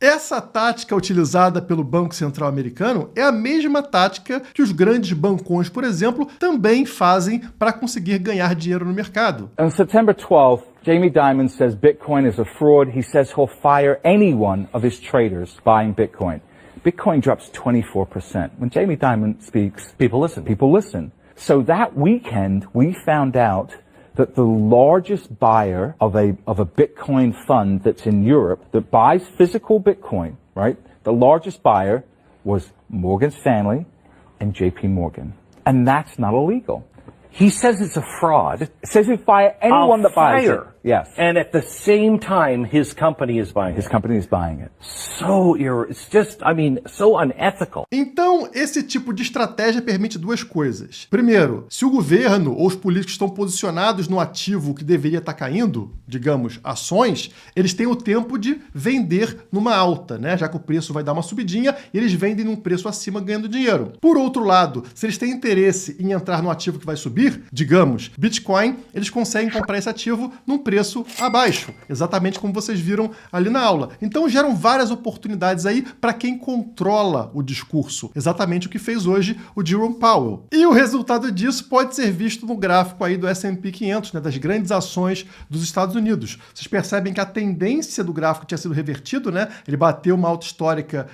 Essa tática utilizada pelo Banco Central americano é a mesma tática que os grandes bancões, por exemplo, também fazem para conseguir ganhar dinheiro no mercado. On September 12th, Jamie Dimon says Bitcoin is a fraud. He says he'll fire any one of his traders buying Bitcoin. Bitcoin drops 24%. When Jamie Dimon speaks, people listen. People listen. So that weekend, we found out that the largest buyer of a Bitcoin fund that's in Europe that buys physical Bitcoin, right? The largest buyer was Morgan Stanley and JP Morgan. And that's not illegal. He says it's a fraud. It says he'll fire anyone that buys it. Yes. And at the same time, his company is buying it. His company is buying it. It's just, so unethical. Então, esse tipo de estratégia permite duas coisas. Primeiro, se o governo ou os políticos estão posicionados no ativo que deveria estar caindo, digamos, ações, eles têm o tempo de vender numa alta, né? Já que o preço vai dar uma subidinha, eles vendem num preço acima ganhando dinheiro. Por outro lado, se eles têm interesse em entrar no ativo que vai subir, digamos, Bitcoin, eles conseguem comprar esse ativo num preço abaixo, exatamente como vocês viram ali na aula. Então geram várias oportunidades aí para quem controla o discurso, exatamente o que fez hoje o Jerome Powell. E o resultado disso pode ser visto no gráfico aí do S&P 500, né, das grandes ações dos Estados Unidos. Vocês percebem que a tendência do gráfico tinha sido revertido, né? Ele bateu uma alta histórica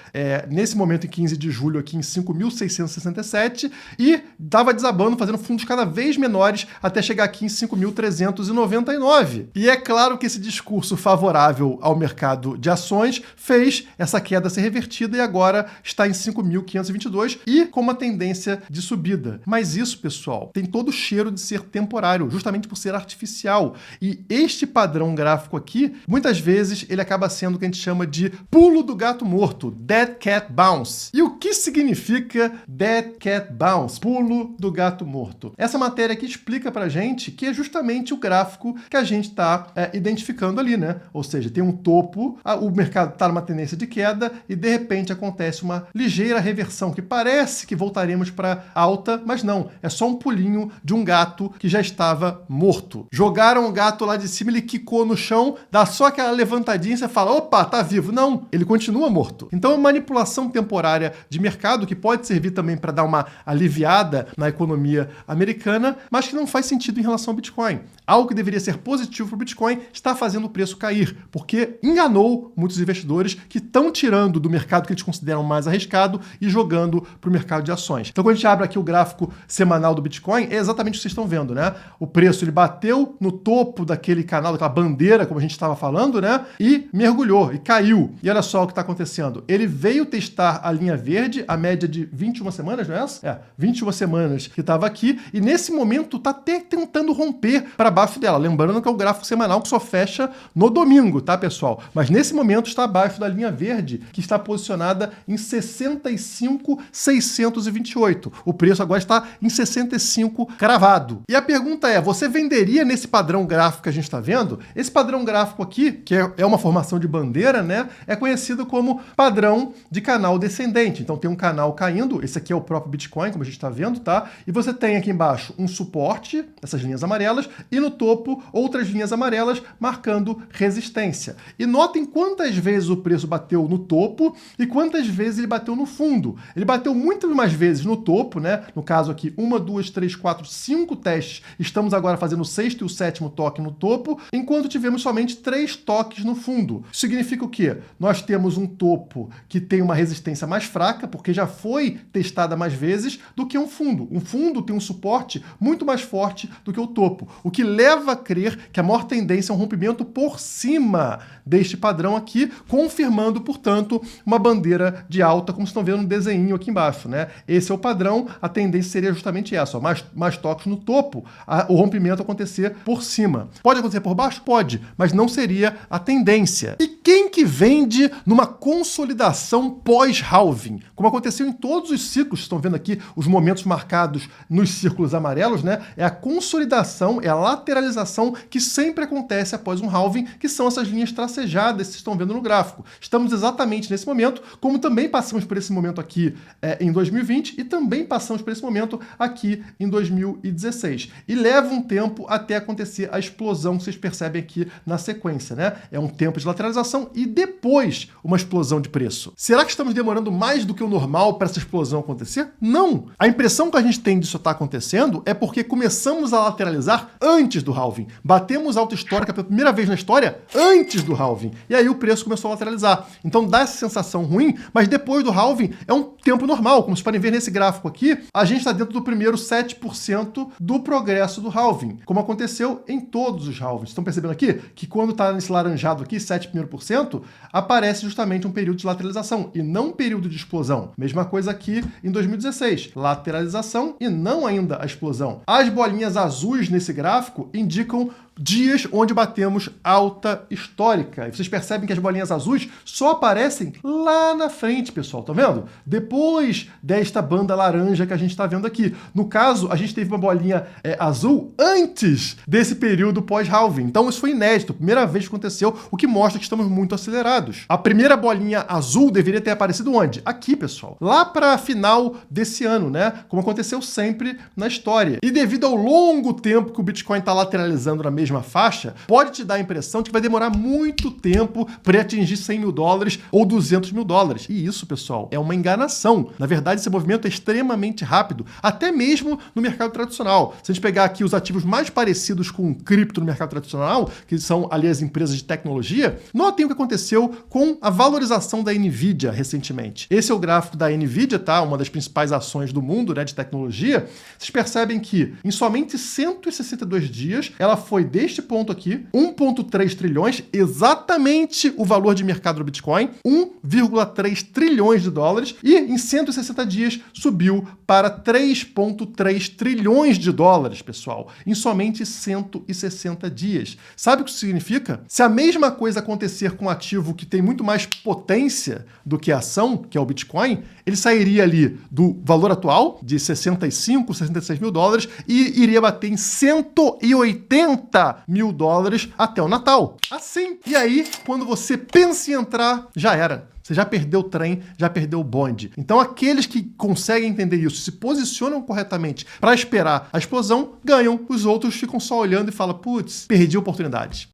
nesse momento em 15 de julho aqui em 5.667 e estava desabando, fazendo fundos cada vez menores até chegar aqui em 5.399. E é claro que esse discurso favorável ao mercado de ações fez essa queda ser revertida e agora está em 5.522 e com uma tendência de subida. Mas isso, pessoal, tem todo o cheiro de ser temporário, justamente por ser artificial. E este padrão gráfico aqui, muitas vezes, ele acaba sendo o que a gente chama de pulo do gato morto, Dead Cat Bounce. E o que significa Dead Cat Bounce, pulo do gato morto? Essa matéria aqui explica pra gente que é justamente o gráfico que a gente está identificando ali, né? Ou seja, tem um topo, o mercado está numa tendência de queda e de repente acontece uma ligeira reversão que parece que voltaremos para alta, mas não, é só um pulinho de um gato que já estava morto. Jogaram o gato lá de cima, ele quicou no chão, dá só aquela levantadinha e você fala, opa, tá vivo. Não, ele continua morto. Então é uma manipulação temporária de mercado que pode servir também para dar uma aliviada na economia americana, mas que não faz sentido em relação ao Bitcoin. Algo que deveria ser positivo para o Bitcoin está fazendo o preço cair, porque enganou muitos investidores que estão tirando do mercado que eles consideram mais arriscado e jogando para o mercado de ações. Então, quando a gente abre aqui o gráfico semanal do Bitcoin, é exatamente o que vocês estão vendo, né? O preço ele bateu no topo daquele canal, daquela bandeira, como a gente estava falando, né? E mergulhou, e caiu. E olha só o que está acontecendo. Ele veio testar a linha verde, a média de 21 semanas, não é essa? 21 semanas que estava aqui, e nesse momento está até tentando romper para baixo dela. Lembrando que é o gráfico semanal que só fecha no domingo, tá, pessoal? Mas nesse momento está abaixo da linha verde, que está posicionada em 65.628. O preço agora está em 65 cravado. E a pergunta é, você venderia nesse padrão gráfico que a gente está vendo? Esse padrão gráfico aqui, que é uma formação de bandeira, né, é conhecido como padrão de canal descendente. Então tem um canal caindo, esse aqui é o próprio Bitcoin, como a gente está vendo, tá? E você tem aqui embaixo um suporte, essas linhas amarelas, e no topo outras linhas amarelas marcando resistência. E notem quantas vezes o preço bateu no topo e quantas vezes ele bateu no fundo. Ele bateu muito mais vezes no topo, né? No caso aqui, 1, 2, 3, 4, 5 testes. Estamos agora fazendo o 6º e o 7º toque no topo, enquanto tivemos somente 3 toques no fundo. Isso significa o quê? Nós temos um topo que tem uma resistência mais fraca, porque já foi testada mais vezes, do que um fundo. Um fundo tem um suporte muito mais forte do que o topo, o que leva a crer que a maior tendência é um rompimento por cima deste padrão aqui, confirmando, portanto, uma bandeira de alta, como vocês estão vendo no desenho aqui embaixo, né? Esse é o padrão, a tendência seria justamente essa, ó, mais toques no topo, o rompimento acontecer por cima. Pode acontecer por baixo? Pode, mas não seria a tendência. E quem que vende numa consolidação pós-halving? como aconteceu em todos os ciclos, estão vendo aqui os momentos marcados nos círculos amarelos, né? É a consolidação, é a lateralização que sempre acontece após um halving, que são essas linhas tracejadas que vocês estão vendo no gráfico. Estamos exatamente nesse momento, como também passamos por esse momento aqui em 2020 e também passamos por esse momento aqui em 2016. E leva um tempo até acontecer a explosão que vocês percebem aqui na sequência, né? É um tempo de lateralização e depois uma explosão de preço. Será que estamos demorando mais do que o normal para essa explosão acontecer? Não! A impressão que a gente tem disso estar acontecendo é porque começamos a lateralizar antes do halving. Batemos alta histórica pela primeira vez na história antes do halving. E aí o preço começou a lateralizar. Então dá essa sensação ruim, mas depois do halving é um tempo normal. Como vocês podem ver nesse gráfico aqui, a gente está dentro do primeiro 7% do progresso do halving, como aconteceu em todos os halvings. Estão percebendo aqui que quando está nesse laranjado aqui, 7%, aparece justamente um período de lateralização e não um período de explosão. Mesma coisa aqui em 2016, lateralização e não ainda a explosão. As bolinhas azuis nesse gráfico indicam dias onde batemos alta histórica. E vocês percebem que as bolinhas azuis só aparecem lá na frente, pessoal. Tá vendo? Depois desta banda laranja que a gente está vendo aqui. No caso, a gente teve uma bolinha azul antes desse período pós-halving. Então isso foi inédito. Primeira vez que aconteceu, o que mostra que estamos muito acelerados. A primeira bolinha azul deveria ter aparecido onde? Aqui, pessoal. Lá para final desse ano, né? Como aconteceu sempre na história. E devido ao longo tempo que o Bitcoin está lateralizando na mesma faixa, pode te dar a impressão de que vai demorar muito tempo para atingir 100 mil dólares ou 200 mil dólares. E isso, pessoal, é uma enganação. Na verdade, esse movimento é extremamente rápido, até mesmo no mercado tradicional. Se a gente pegar aqui os ativos mais parecidos com cripto no mercado tradicional, que são ali as empresas de tecnologia, notem o que aconteceu com a valorização da Nvidia recentemente. Esse é o gráfico da Nvidia, tá? Uma das principais ações do mundo, né, de tecnologia. Vocês percebem que em somente 162 dias ela foi deste ponto aqui, 1,3 trilhões, exatamente o valor de mercado do Bitcoin, 1,3 trilhões de dólares, e em 160 dias subiu para 3,3 trilhões de dólares, pessoal, em somente 160 dias. Sabe o que isso significa? Se a mesma coisa acontecer com um ativo que tem muito mais potência do que a ação, que é o Bitcoin, ele sairia ali do valor atual, de 65, 66 mil dólares, e iria bater em 180 mil dólares até o Natal. Assim. E aí, quando você pensa em entrar, já era. Você já perdeu o trem, já perdeu o bonde. Então, aqueles que conseguem entender isso, se posicionam corretamente para esperar a explosão, ganham. Os outros ficam só olhando e falam, putz, perdi a oportunidade.